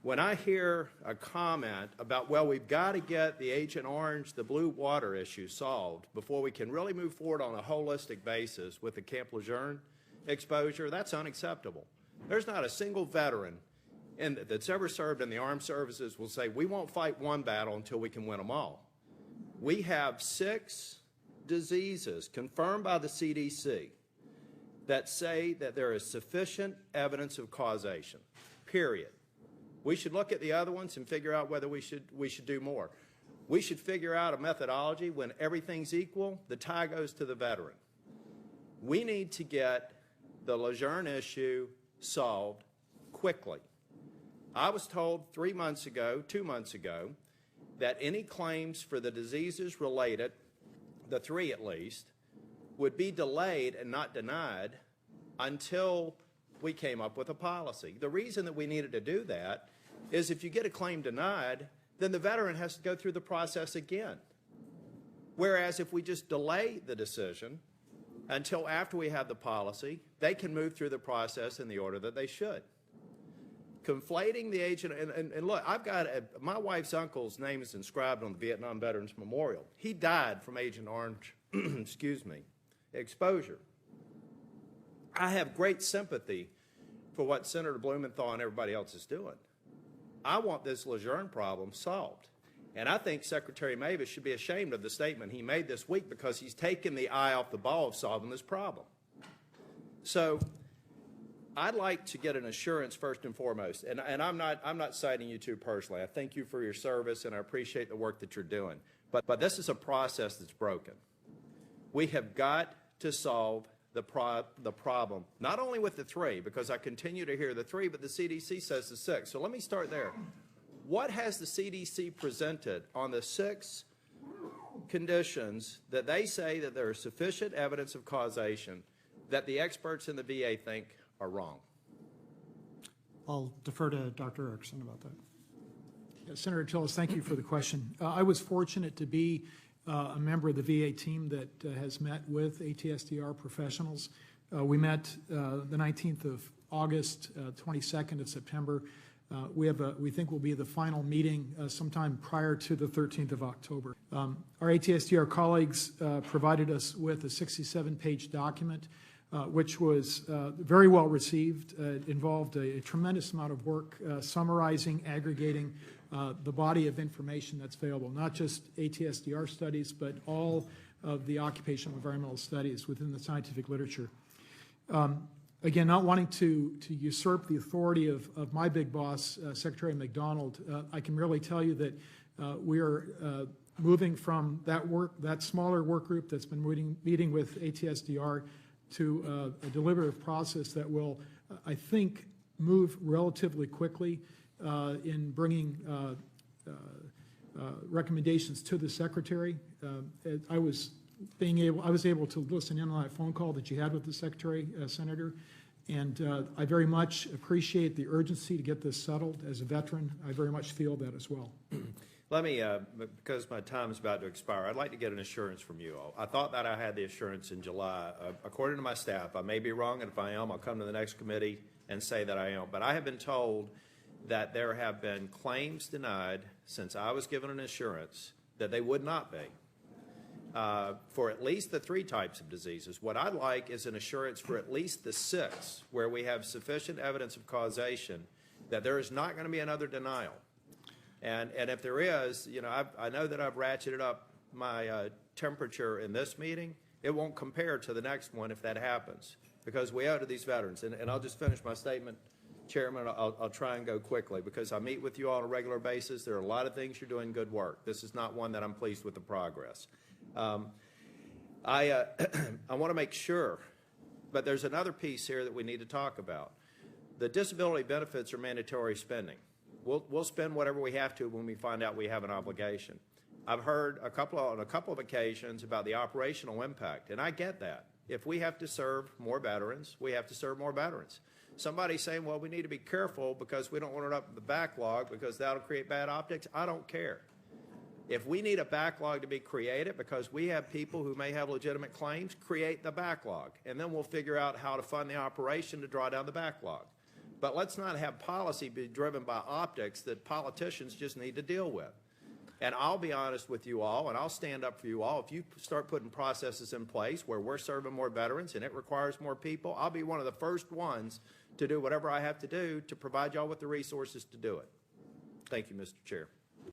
when I hear a comment about, well, we've got to get the Agent Orange, the blue water issue solved before we can really move forward on a holistic basis with the Camp Lejeune exposure, that's unacceptable. There's not a single veteran that's ever served in the armed services will say, we won't fight one battle until we can win them all. We have 6 diseases confirmed by the CDC that say that there is sufficient evidence of causation, period. We should look at the other ones and figure out whether we should do more. We should figure out a methodology when everything's equal, the tie goes to the veteran. We need to get the Lejeune issue solved quickly. I was told 2 months ago, that any claims for the diseases related, the 3 at least, would be delayed and not denied until we came up with a policy. The reason that we needed to do that is if you get a claim denied, then the veteran has to go through the process again. Whereas if we just delay the decision until after we have the policy, they can move through the process in the order that they should. Conflating the agent, and look, I've got my wife's uncle's name is inscribed on the Vietnam Veterans Memorial. He died from Agent Orange, excuse me, exposure. I have great sympathy for what Senator Blumenthal and everybody else is doing. I want this Lejeune problem solved. And I think Secretary Mavis should be ashamed of the statement he made this week because he's taken the eye off the ball of solving this problem. So I'd like to get an assurance first and foremost, and I'm not citing you two personally. I thank you for your service, and I appreciate the work that you're doing. But this is a process that's broken. We have got to solve the problem, not only with the 3, because I continue to hear the 3, but the CDC says the 6. So let me start there. What has the CDC presented on the 6 conditions that they say that there is sufficient evidence of causation that the experts in the VA think are wrong? I'll defer to Dr. Erickson about that. Yeah, Senator Tillis, thank you for the question. I was fortunate to be a member of the VA team that has met with ATSDR professionals. We met the 19th of August, 22nd of September. We think will be the final meeting sometime prior to the 13th of October. Our ATSDR colleagues provided us with a 67-page document which was very well received. It involved a tremendous amount of work summarizing, aggregating the body of information that's available, not just ATSDR studies, but all of the occupational environmental studies within the scientific literature. Again, not wanting to usurp the authority of my big boss, Secretary McDonald, I can really tell you that we are moving from that smaller work group that's been meeting with ATSDR to a deliberative process that will, I think, move relatively quickly in bringing recommendations to the Secretary. I was able to listen in on that phone call that you had with the Secretary, Senator, and I very much appreciate the urgency to get this settled. As a veteran, I very much feel that as well. Let me, because my time is about to expire, I'd like to get an assurance from you all. I thought that I had the assurance in July. According to my staff, I may be wrong, and if I am, I'll come to the next committee and say that I am. But I have been told that there have been claims denied since I was given an assurance that they would not be for at least the 3 types of diseases. What I'd like is an assurance for at least the 6 where we have sufficient evidence of causation that there is not going to be another denial. And if there is, you know, I know that I've ratcheted up my temperature in this meeting. It won't compare to the next one if that happens, because we owe it to these veterans. And I'll just finish my statement, Chairman. I'll try and go quickly because I meet with you all on a regular basis. There are a lot of things you're doing good work. This is not one that I'm pleased with the progress. I want to make sure, but there's another piece here that we need to talk about. The disability benefits are mandatory spending. We'll spend whatever we have to when we find out we have an obligation. I've heard on a couple of occasions about the operational impact, and I get that. If we have to serve more veterans, we have to serve more veterans. Somebody's saying, well, we need to be careful because we don't want it up in the backlog because that'll create bad optics. I don't care. If we need a backlog to be created because we have people who may have legitimate claims, create the backlog, and then we'll figure out how to fund the operation to draw down the backlog. But let's not have policy be driven by optics that politicians just need to deal with. And I'll be honest with you all, and I'll stand up for you all. If you start putting processes in place where we're serving more veterans and it requires more people, I'll be one of the first ones to do whatever I have to do to provide y'all with the resources to do it. Thank you, Mr. Chair.